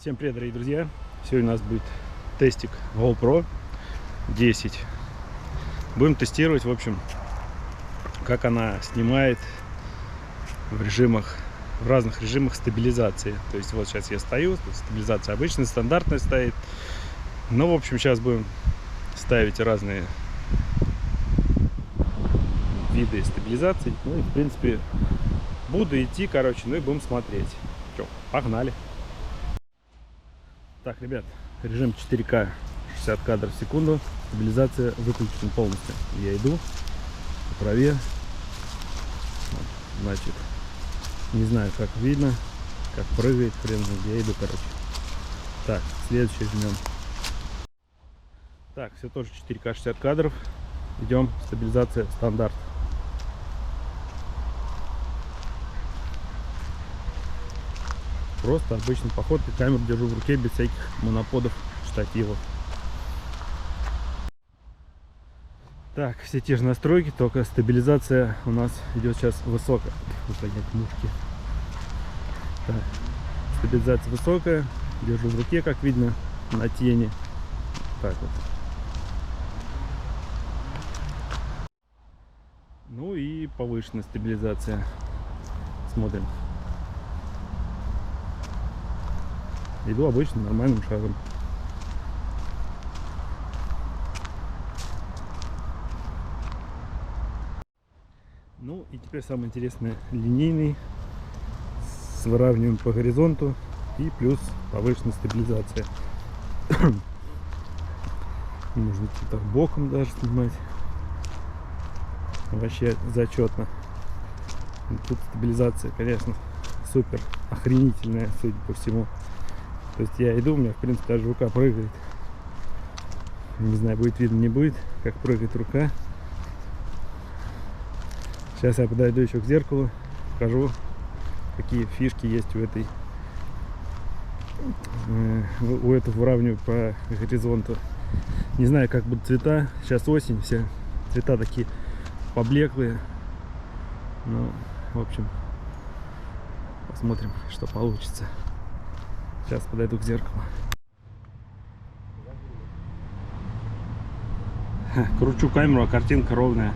Всем привет, дорогие друзья! Сегодня у нас будет тестик GoPro 10. Будем тестировать, в общем, как она снимает в разных режимах стабилизации. То есть вот сейчас я стою, стабилизация обычная, стандартная стоит. Но, в общем, сейчас будем ставить разные виды стабилизации. Ну и, в принципе, буду идти, ну и будем смотреть. Че, погнали! Так, ребят, режим 4К 60 кадров в секунду. Стабилизация выключена полностью. Я иду по траве. Вот, значит, не знаю, как видно, как прыгает хрен. Я иду, короче. Так, следующий жмем. Так, все тоже 4К 60 кадров. Идем, стабилизация стандарт. Просто обычный поход, и камеру держу в руке без всяких моноподов, штативов. Так, все те же настройки, только стабилизация у нас идет сейчас высокая. Вот поднять мушки. Так, стабилизация высокая, держу в руке, как видно, на тени. Так вот. Ну и повышенная стабилизация. Смотрим. Иду обычным нормальным шагом. Ну и теперь самое интересное: линейный, с выравниванием по горизонту и плюс повышенная стабилизация. Можно так боком даже снимать. Вообще зачетно. Тут стабилизация, конечно, супер охренительная, судя по всему. То есть я иду, у меня в принципе даже рука прыгает. Не знаю, будет видно, не будет, как прыгает рука. Сейчас я подойду еще к зеркалу, покажу, какие фишки есть у этого выравнивания по горизонту. Не знаю, как будут цвета. Сейчас осень, все цвета такие поблеклые. Ну, в общем, посмотрим, что получится. Сейчас подойду к зеркалу. Кручу камеру, а картинка ровная.